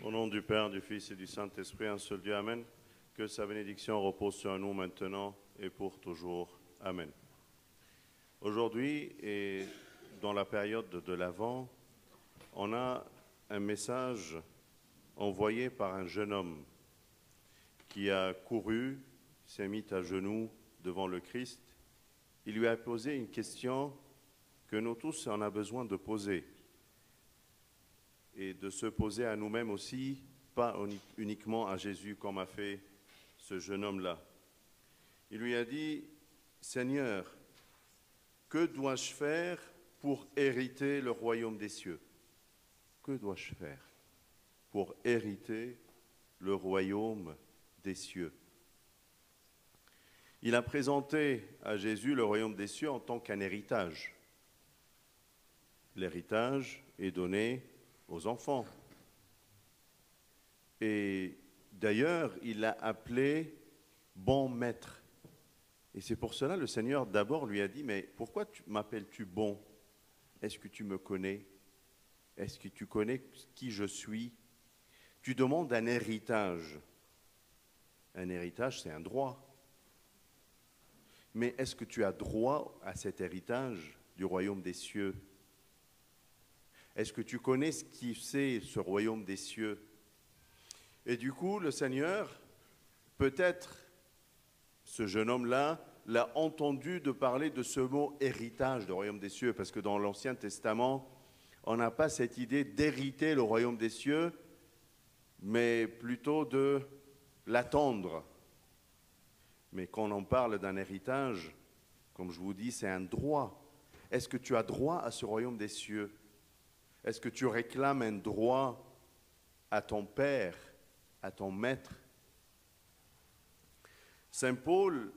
Au nom du Père, du Fils et du Saint-Esprit, un seul Dieu, Amen. Que sa bénédiction repose sur nous maintenant et pour toujours. Amen. Aujourd'hui, et dans la période de l'Avent, on a un message envoyé par un jeune homme qui a couru, s'est mis à genoux devant le Christ. Il lui a posé une question que nous tous on a besoin de poser et de se poser à nous-mêmes aussi, pas uniquement à Jésus comme a fait ce jeune homme-là. Il lui a dit, « Seigneur, que dois-je faire pour hériter le royaume des cieux? Que dois-je faire pour hériter le royaume des cieux ?» Il a présenté à Jésus le royaume des cieux en tant qu'un héritage. L'héritage est donné aux enfants. Et d'ailleurs, il l'a appelé bon maître. Et c'est pour cela le Seigneur d'abord lui a dit, mais pourquoi m'appelles-tu bon? Est-ce que tu me connais? Est-ce que tu connais qui je suis? Tu demandes un héritage. Un héritage, c'est un droit. Mais est-ce que tu as droit à cet héritage du royaume des cieux? Est-ce que tu connais ce qui c'est ce royaume des cieux? Et du coup, le Seigneur, peut-être, ce jeune homme-là, l'a entendu de parler de ce mot héritage du royaume des cieux, parce que dans l'Ancien Testament, on n'a pas cette idée d'hériter le royaume des cieux, mais plutôt de l'attendre. Mais quand on parle d'un héritage, comme je vous dis, c'est un droit. Est-ce que tu as droit à ce royaume des cieux? Est-ce que tu réclames un droit à ton Père, à ton Maître? Saint Paul,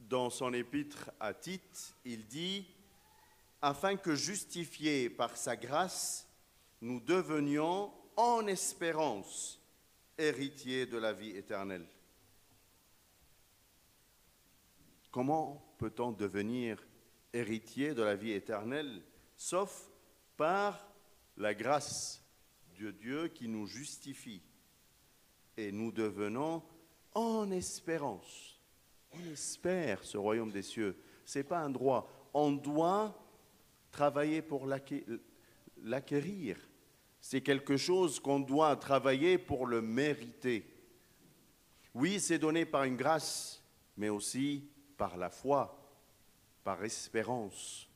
dans son épître à Tite, il dit « Afin que, justifiés par sa grâce, nous devenions en espérance héritiers de la vie éternelle. » Comment peut-on devenir héritier de la vie éternelle, sauf par la grâce de Dieu qui nous justifie? Et nous devenons en espérance. On espère ce royaume des cieux. Ce n'est pas un droit. On doit travailler pour l'acquérir. C'est quelque chose qu'on doit travailler pour le mériter. Oui, c'est donné par une grâce, mais aussi par la foi, par espérance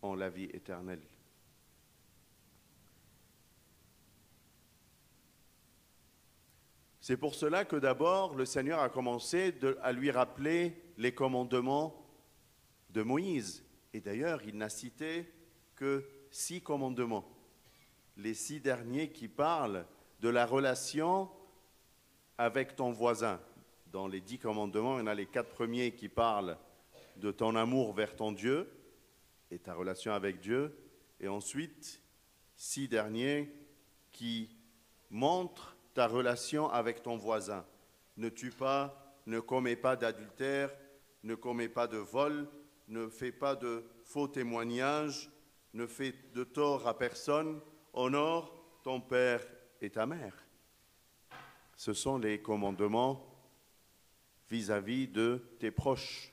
en la vie éternelle. C'est pour cela que d'abord, le Seigneur a commencé à lui rappeler les commandements de Moïse. Et d'ailleurs, il n'a cité que 6 commandements. Les 6 derniers qui parlent de la relation avec ton voisin. Dans les 10 commandements, il y en a les 4 premiers qui parlent de ton amour vers ton Dieu et ta relation avec Dieu. Et ensuite, 6 derniers qui montrent ta relation avec ton voisin. Ne tue pas, ne commets pas d'adultère, ne commets pas de vol, ne fais pas de faux témoignages, ne fais de tort à personne, honore ton père et ta mère. Ce sont les commandements vis-à-vis de tes proches,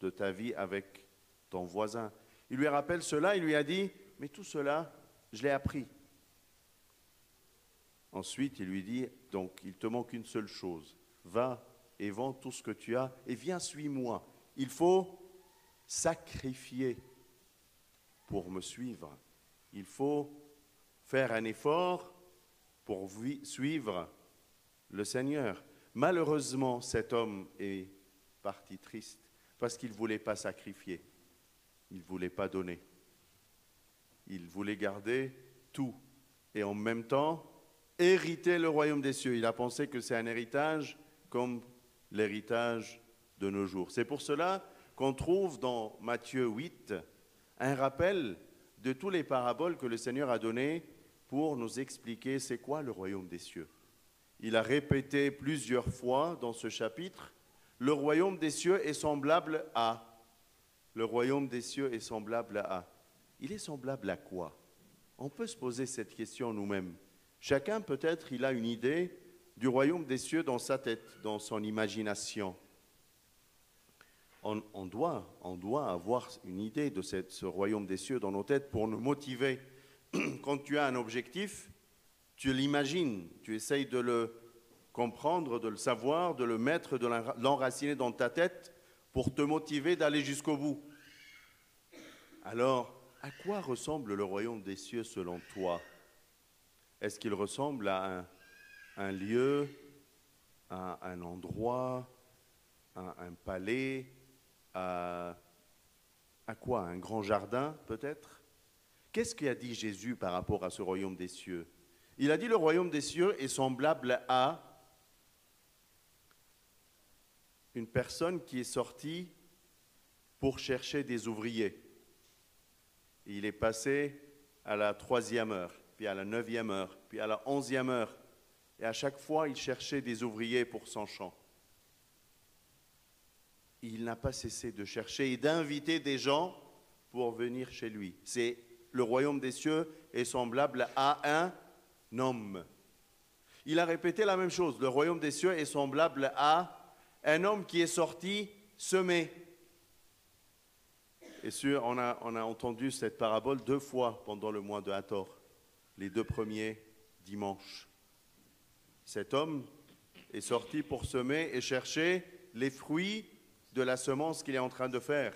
de ta vie avec ton voisin. Il lui rappelle cela, il lui a dit, mais tout cela, je l'ai appris. Ensuite, il lui dit, donc, il te manque une seule chose. Va et vends tout ce que tu as et viens, suis-moi. Il faut sacrifier pour me suivre. Il faut faire un effort pour suivre le Seigneur. Malheureusement, cet homme est parti triste parce qu'il ne voulait pas sacrifier. Il ne voulait pas donner. Il voulait garder tout. Et en même temps, hériter le royaume des cieux. Il a pensé que c'est un héritage comme l'héritage de nos jours. C'est pour cela qu'on trouve dans Matthieu 8 un rappel de tous les paraboles que le Seigneur a données pour nous expliquer c'est quoi le royaume des cieux. Il a répété plusieurs fois dans ce chapitre, le royaume des cieux est semblable à. Le royaume des cieux est semblable à. Il est semblable à quoi? On peut se poser cette question nous-mêmes. Chacun, peut-être, il a une idée du royaume des cieux dans sa tête, dans son imagination. On doit avoir une idée de ce royaume des cieux dans nos têtes pour nous motiver. Quand tu as un objectif, tu l'imagines, tu essayes de le comprendre, de le savoir, de le mettre, de l'enraciner dans ta tête pour te motiver d'aller jusqu'au bout. Alors, à quoi ressemble le royaume des cieux selon toi? Est-ce qu'il ressemble à un lieu, à un endroit, à un palais, à quoi? Un grand jardin peut-être? Qu'est-ce qu'a dit Jésus par rapport à ce royaume des cieux? Il a dit le royaume des cieux est semblable à une personne qui est sortie pour chercher des ouvriers. Il est passé à la 3e heure, puis à la 9e heure, puis à la 11e heure. Et à chaque fois, il cherchait des ouvriers pour son champ. Il n'a pas cessé de chercher et d'inviter des gens pour venir chez lui. Le royaume des cieux est semblable à un homme. Il a répété la même chose. Le royaume des cieux est semblable à un homme qui est sorti semer. Et sûr, on a entendu cette parabole 2 fois pendant le mois de Hathor, les 2 premiers dimanches. Cet homme est sorti pour semer et chercher les fruits de la semence qu'il est en train de faire.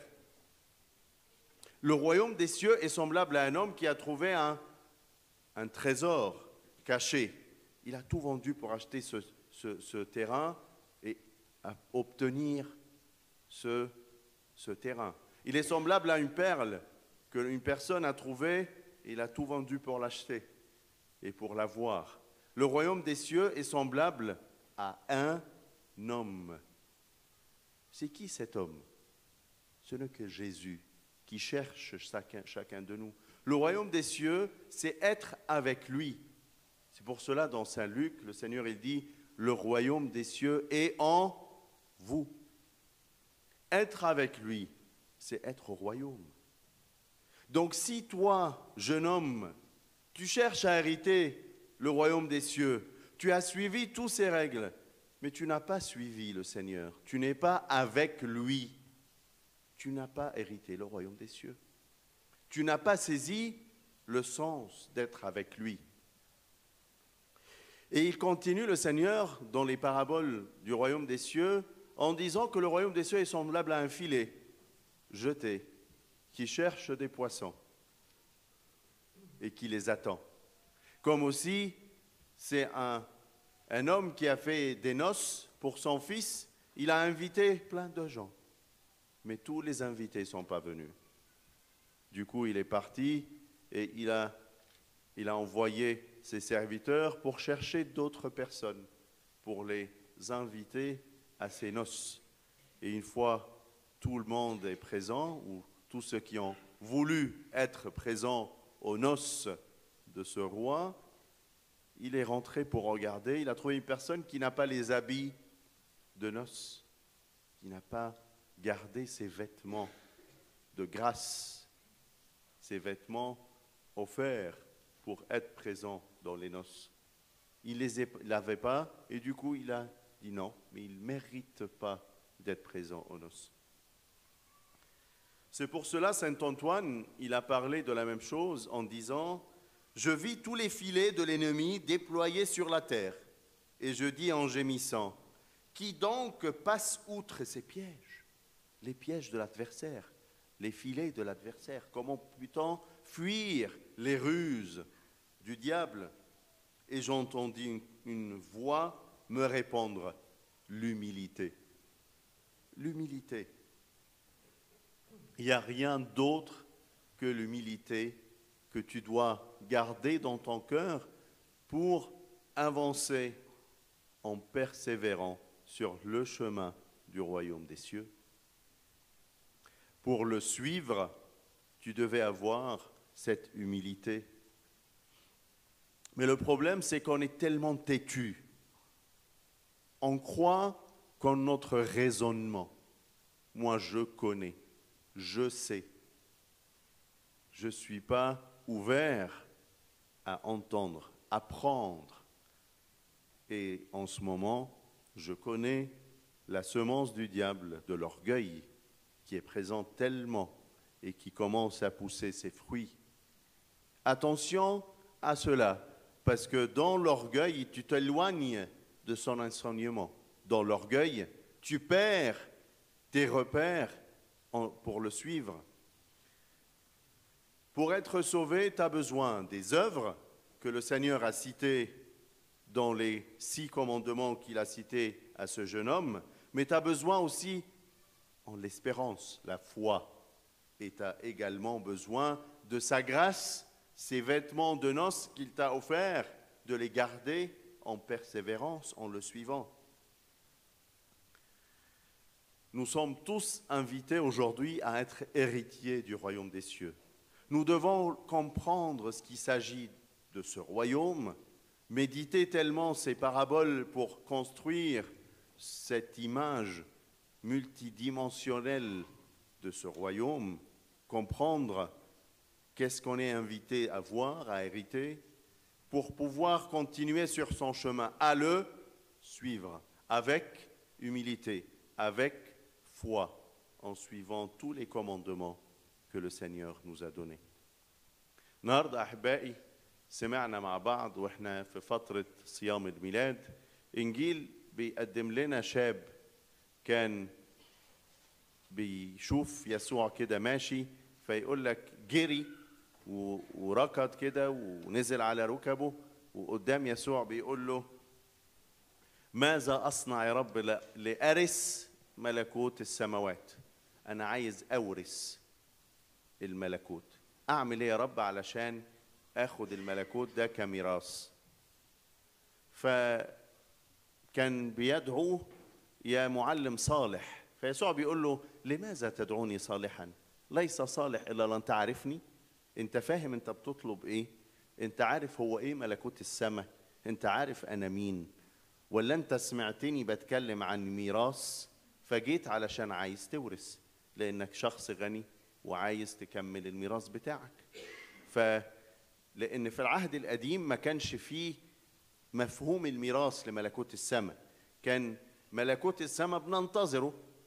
Le royaume des cieux est semblable à un homme qui a trouvé un trésor caché. Il a tout vendu pour acheter ce terrain et obtenir ce terrain. Il est semblable à une perle qu'une personne a trouvée et il a tout vendu pour l'acheter et pour l'avoir. Le royaume des cieux est semblable à un homme. C'est qui cet homme? Ce n'est que Jésus qui cherche chacun de nous. Le royaume des cieux, c'est être avec lui. C'est pour cela, dans Saint Luc, le Seigneur il dit « Le royaume des cieux est en vous ». Être avec lui, c'est être au royaume. Donc si toi, jeune homme, tu cherches à hériter le royaume des cieux, tu as suivi toutes ces règles, mais tu n'as pas suivi le Seigneur, tu n'es pas avec lui, tu n'as pas hérité le royaume des cieux. Tu n'as pas saisi le sens d'être avec lui. Et il continue, le Seigneur, dans les paraboles du royaume des cieux, en disant que le royaume des cieux est semblable à un filet jeté qui cherche des poissons et qui les attend. Comme aussi, c'est un homme qui a fait des noces pour son fils, il a invité plein de gens, mais tous les invités ne sont pas venus. Du coup, il est parti et il a envoyé ses serviteurs pour chercher d'autres personnes, pour les inviter à ses noces. Et une fois tout le monde est présent, ou tous ceux qui ont voulu être présents aux noces de ce roi, il est rentré pour regarder. Il a trouvé une personne qui n'a pas les habits de noces, qui n'a pas gardé ses vêtements de grâce, ses vêtements offerts pour être présent dans les noces. Il ne les avait pas et du coup il a dit non, mais il ne mérite pas d'être présent aux noces. C'est pour cela, saint Antoine, il a parlé de la même chose en disant « Je vis tous les filets de l'ennemi déployés sur la terre, et je dis en gémissant, qui donc passe outre ces pièges, les pièges de l'adversaire, les filets de l'adversaire, comment peut-on fuir les ruses du diable ?» Et j'entendis une voix me répondre « L'humilité. » L'humilité. Il n'y a rien d'autre que l'humilité que tu dois garder dans ton cœur pour avancer en persévérant sur le chemin du royaume des cieux. Pour le suivre, tu devais avoir cette humilité. Mais le problème, c'est qu'on est tellement têtu. On croit qu'en notre raisonnement, moi je connais, je sais. Je ne suis pas ouvert à entendre apprendre. Et en ce moment, je connais la semence du diable, de l'orgueil, qui est présente tellement et qui commence à pousser ses fruits. Attention à cela, parce que dans l'orgueil, tu t'éloignes de son enseignement. Dans l'orgueil, tu perds tes repères pour le suivre. Pour être sauvé, tu as besoin des œuvres que le Seigneur a citées dans les 6 commandements qu'il a cités à ce jeune homme, mais tu as besoin aussi en l'espérance, la foi. Et tu as également besoin de sa grâce, ces vêtements de noces qu'il t'a offerts, de les garder en persévérance, en le suivant. Nous sommes tous invités aujourd'hui à être héritiers du royaume des cieux. Nous devons comprendre ce qu'il s'agit de ce royaume, méditer tellement ces paraboles pour construire cette image multidimensionnelle de ce royaume, comprendre qu'est-ce qu'on est invité à voir, à hériter, pour pouvoir continuer sur son chemin, à le suivre avec humilité, avec foi, en suivant tous les commandements que le Seigneur nous a donnés. النهارده أحبائي سمعنا مع بعض واحنا في فترة صيام الميلاد إنجيل بيقدم لنا شاب كان بيشوف يسوع كده ماشي فيقول لك جري وركض كده ونزل على ركبه وقدام يسوع بيقول له ماذا أصنع يا رب لأرث ملكوت السماوات. أنا عايز أورث الملكوت. أعمل إيه يا رب علشان أخد الملكوت ده كميراث؟ فكان بيدعوه يا معلم صالح. فيسوع بيقول له لماذا تدعوني صالحا؟ ليس صالح إلا لن تعرفني. أنت فاهم أنت بتطلب إيه؟ أنت عارف هو إيه ملكوت السماء؟ أنت عارف أنا مين؟ ولا أنت سمعتني بتكلم عن ميراث فجيت علشان عايز تورث لأنك شخص غني وعايز تكمل الميراث بتاعك. لأن في العهد القديم ما كانش فيه مفهوم الميراث لملكوت السماء. كان ملكوت السماء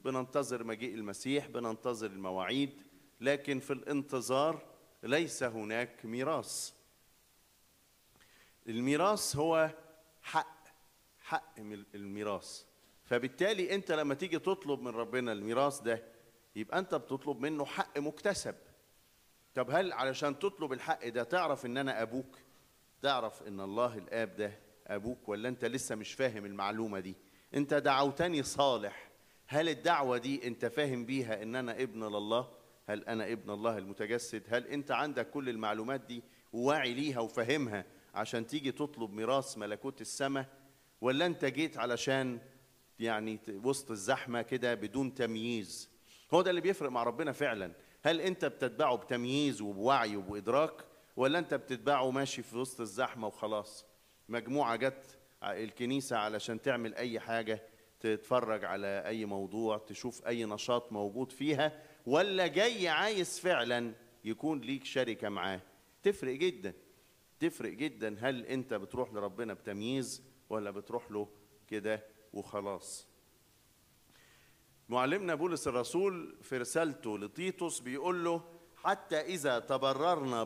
بننتظر مجيء المسيح، بننتظر المواعيد، لكن في الانتظار ليس هناك ميراث. الميراث هو حق الميراث. فبالتالي انت لما تيجي تطلب من ربنا الميراث ده يبقى انت بتطلب منه حق مكتسب. طب هل علشان تطلب الحق ده تعرف ان انا ابوك؟ تعرف ان الله الاب ده ابوك؟ ولا انت لسه مش فاهم المعلومة دي؟ انت دعوتني صالح، هل الدعوة دي انت فاهم بيها ان انا ابن لله؟ هل انا ابن الله المتجسد؟ هل انت عندك كل المعلومات دي وواعي ليها وفاهمها عشان تيجي تطلب ميراث ملكوت السماء؟ ولا انت جيت علشان يعني وسط الزحمة كده بدون تمييز؟ هو ده اللي بيفرق مع ربنا فعلا. هل انت بتتبعه بتمييز وبوعي وبإدراك، ولا انت بتتبعه ماشي في وسط الزحمة وخلاص؟ مجموعة جت الكنيسة علشان تعمل اي حاجة، تتفرج على اي موضوع، تشوف اي نشاط موجود فيها، ولا جاي عايز فعلا يكون ليك شركة معاه؟ تفرق جدا، تفرق جدا. هل انت بتروح لربنا بتمييز ولا بتروح له كده وخلاص؟ معلمنا بولس الرسول في رسالته لتيتوس بيقول له حتى إذا تبررنا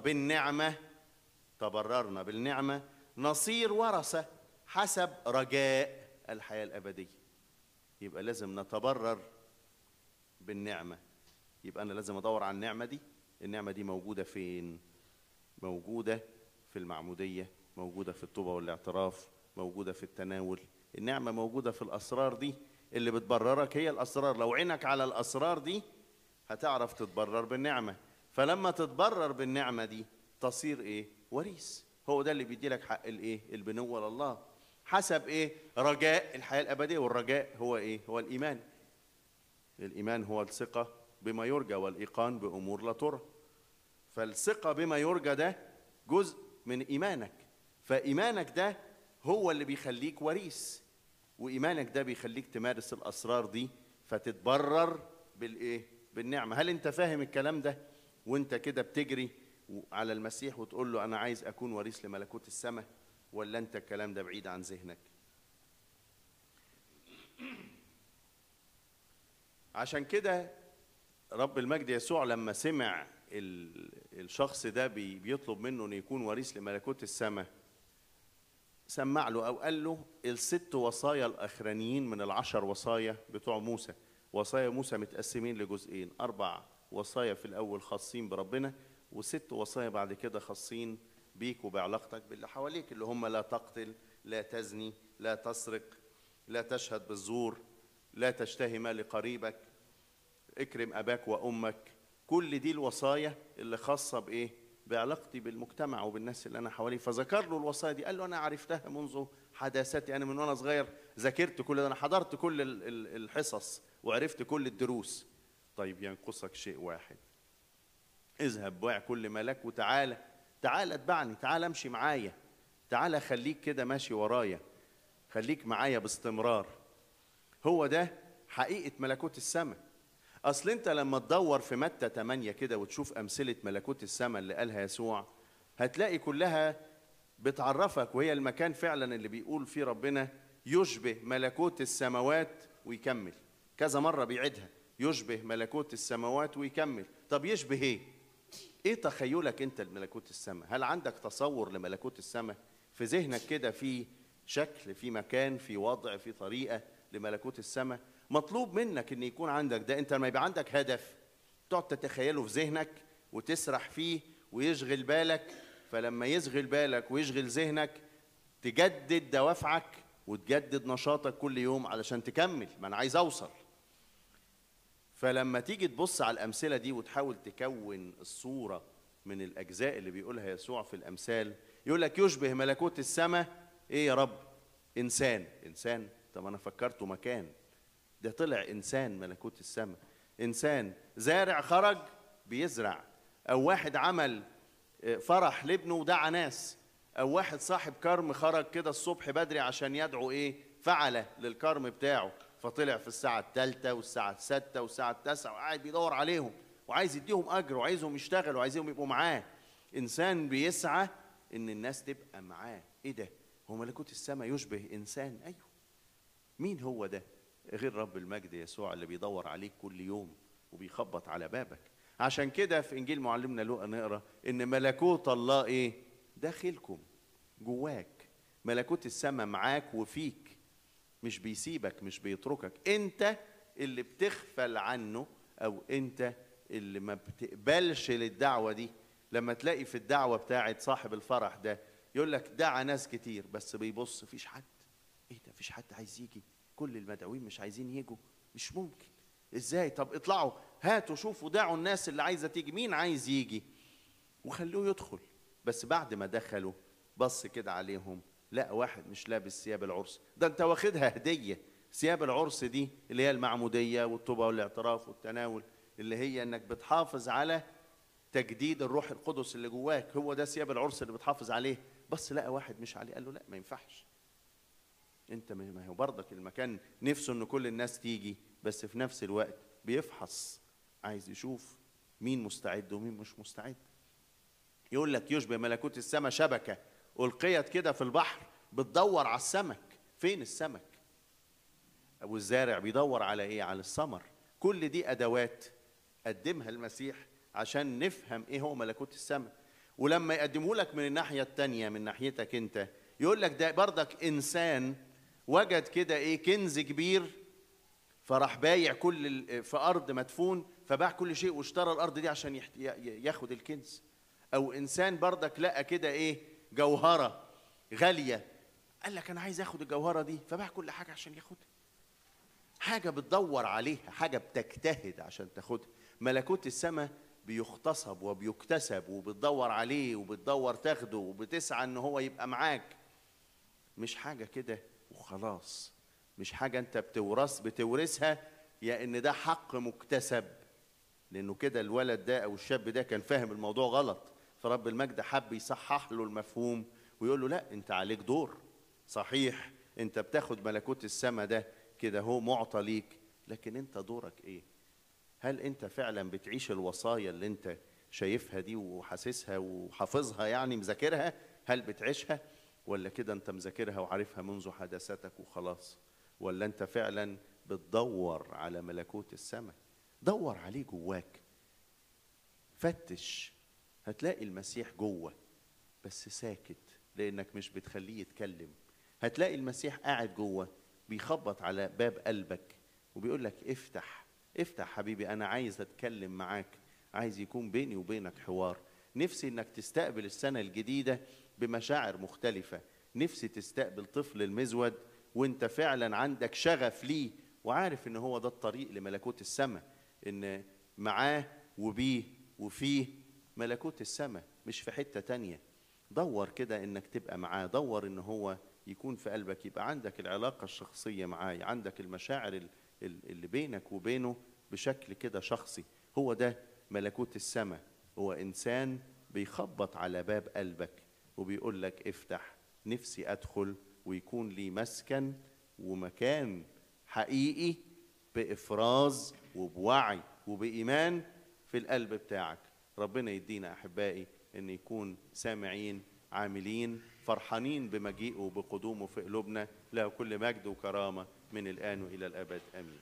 بالنعمة نصير ورثة حسب رجاء الحياة الأبدية. يبقى لازم نتبرر بالنعمة. يبقى أنا لازم أدور على النعمة دي. النعمة دي موجودة فين؟ موجودة في المعمودية، موجودة في التوبة والاعتراف، موجودة في التناول. النعمة موجودة في الأسرار دي اللي بتبررك، هي الأسرار. لو عينك على الأسرار دي هتعرف تتبرر بالنعمة. فلما تتبرر بالنعمة دي تصير إيه؟ وريث. هو ده اللي بيدي لك حق الإيه؟ البنوة لله. حسب إيه؟ رجاء الحياة الأبدية. والرجاء هو إيه؟ هو الإيمان. الإيمان هو الثقة بما يرجى والإيقان بأمور لا ترى. فالثقة بما يرجى ده جزء من إيمانك. فإيمانك ده هو اللي بيخليك وريث، وإيمانك ده بيخليك تمارس الأسرار دي فتتبرر بالإيه؟ بالنعمة. هل أنت فاهم الكلام ده؟ وأنت كده بتجري على المسيح وتقول له أنا عايز أكون وريث لملكوت السماء. ولا أنت الكلام ده بعيد عن ذهنك؟ عشان كده رب المجد يسوع لما سمع الشخص ده بيطلب منه أن يكون وريث لملكوت السماء، سمع له أو قال له ال6 وصايا الأخرانيين من ال10 وصايا بتوع موسى. وصايا موسى متقسمين لجزئين، 4 وصايا في الأول خاصين بربنا، و6 وصايا بعد كده خاصين بيك وبعلاقتك باللي حواليك، اللي هم لا تقتل، لا تزني، لا تسرق، لا تشهد بالزور، لا تشتهي مال قريبك، اكرم أباك وأمك. كل دي الوصايا اللي خاصة بإيه؟ بعلاقتي بالمجتمع وبالناس اللي أنا حواليه. فذكر له الوصايا دي، قال له أنا عرفتها منذ حداثتي، أنا من وأنا صغير ذاكرت كل ده، أنا حضرت كل الحصص وعرفت كل الدروس. طيب ينقصك شيء واحد، اذهب بيع كل مالك وتعالى، تعالى اتبعني، تعالى امشي معايا، تعالى خليك كده ماشي ورايا، خليك معايا باستمرار. هو ده حقيقة ملكوت السماء. أصل أنت لما تدور في متى 8 كده وتشوف أمثلة ملكوت السماء اللي قالها يسوع، هتلاقي كلها بتعرفك، وهي المكان فعلا اللي بيقول فيه ربنا يشبه ملكوت السماوات، ويكمل كذا مرة بيعيدها، يشبه ملكوت السماوات ويكمل. طب يشبه ايه؟ ايه تخيلك انت لملكوت السماء؟ هل عندك تصور لملكوت السماء في ذهنك كده، في شكل، في مكان، في وضع، في طريقة لملكوت السماء؟ مطلوب منك ان يكون عندك ده. انت لما يبقى عندك هدف تقعد تتخيله في ذهنك وتسرح فيه ويشغل بالك، فلما يشغل بالك ويشغل ذهنك تجدد دوافعك وتجدد نشاطك كل يوم علشان تكمل. ما انا عايز اوصل. فلما تيجي تبص على الامثله دي وتحاول تكون الصوره من الاجزاء اللي بيقولها يسوع في الامثال، يقول لك يشبه ملكوت السماء ايه يا رب؟ انسان. انسان؟ طب انا فكرته مكان، ده طلع انسان. ملكوت السماء انسان زارع خرج بيزرع، او واحد عمل فرح لابنه ودعا ناس، او واحد صاحب كرم خرج كده الصبح بدري عشان يدعو ايه؟ فعله للكرم بتاعه، فطلع في الساعه 3 والساعه 6 والساعه 9 وقاعد بيدور عليهم وعايز يديهم اجر وعايزهم يشتغلوا وعايزهم يبقوا معاه. انسان بيسعى ان الناس تبقى معاه. ايه ده؟ هو ملكوت السماء يشبه انسان؟ ايوه. مين هو ده غير رب المجد يسوع اللي بيدور عليك كل يوم وبيخبط على بابك؟ عشان كده في انجيل معلمنا لوقا نقرا ان ملكوت الله ايه؟ داخلكم، جواك. ملكوت السماء معاك وفيك، مش بيسيبك، مش بيتركك. انت اللي بتغفل عنه، او انت اللي ما بتقبلش للدعوه دي. لما تلاقي في الدعوه بتاعت صاحب الفرح ده يقول لك دعا ناس كتير بس بيبص مفيش حد. ايه ده؟ مفيش حد عايز يجي؟ كل المدعوين مش عايزين يجوا؟ مش ممكن. ازاي؟ طب اطلعوا هاتوا شوفوا دعوا الناس اللي عايزه تيجي، مين عايز يجي؟ وخلوه يدخل. بس بعد ما دخلوا بص كده عليهم، لا واحد مش لابس ثياب العرس، ده انت واخدها هديه. ثياب العرس دي اللي هي المعموديه والتوبه والاعتراف والتناول، اللي هي انك بتحافظ على تجديد الروح القدس اللي جواك. هو ده ثياب العرس اللي بتحافظ عليه. بس لقى واحد مش عليه، قال له لا ما ينفعش. انت ما هو برضك المكان نفسه ان كل الناس تيجي، بس في نفس الوقت بيفحص، عايز يشوف مين مستعد ومين مش مستعد. يقول لك يشبه ملكوت السماء شبكه القيت كده في البحر بتدور على السمك. فين السمك؟ ابو الزارع بيدور على ايه؟ على الثمر. كل دي ادوات قدمها المسيح عشان نفهم ايه هو ملكوت السماء. ولما يقدمه لك من الناحيه الثانيه، من ناحيتك انت، يقول لك ده برضك انسان وجد كده ايه؟ كنز كبير، فراح بايع كل في ارض مدفون، فباع كل شيء واشترى الارض دي عشان ياخد الكنز. او انسان برضك لقى كده ايه؟ جوهره غاليه، قال لك انا عايز اخد الجوهره دي، فباع كل حاجه عشان ياخدها. حاجه بتدور عليها، حاجه بتجتهد عشان تاخدها. ملكوت السماء بيغتصب وبيكتسب، وبتدور عليه وبتدور تاخده وبتسعى ان هو يبقى معاك. مش حاجه كده وخلاص، مش حاجه انت بتورثها، يا ان ده حق مكتسب. لانه كده الولد ده او الشاب ده كان فاهم الموضوع غلط، فرب المجد حب يصحح له المفهوم ويقول له لا، انت عليك دور. صحيح انت بتاخد ملكوت السماء ده كده هو معطى ليك، لكن انت دورك ايه؟ هل انت فعلا بتعيش الوصايا اللي انت شايفها دي وحاسسها وحافظها، يعني مذاكرها؟ هل بتعيشها؟ ولا كده أنت مذاكرها وعارفها منذ حداثتك وخلاص؟ ولا أنت فعلا بتدور على ملكوت السماء؟ دور عليه جواك، فتش، هتلاقي المسيح جوه بس ساكت لأنك مش بتخليه يتكلم. هتلاقي المسيح قاعد جوه بيخبط على باب قلبك وبيقول لك افتح افتح حبيبي، أنا عايز أتكلم معاك، عايز يكون بيني وبينك حوار. نفسي إنك تستقبل السنة الجديدة بمشاعر مختلفة. نفسي تستقبل طفل المزود وانت فعلا عندك شغف ليه وعارف ان هو ده الطريق لملكوت السماء، ان معاه وبيه وفيه ملكوت السماء، مش في حتة تانية. دور كده انك تبقى معاه، دور ان هو يكون في قلبك، يبقى عندك العلاقة الشخصية معاه، عندك المشاعر اللي بينك وبينه بشكل كده شخصي. هو ده ملكوت السماء، هو إنسان بيخبط على باب قلبك وبيقول لك افتح، نفسي أدخل ويكون لي مسكن ومكان حقيقي بإفراز وبوعي وبإيمان في القلب بتاعك. ربنا يدينا أحبائي أن يكون سامعين عاملين فرحانين بمجيئه وبقدومه في قلوبنا. له كل مجد وكرامة من الآن وإلى الأبد آمين.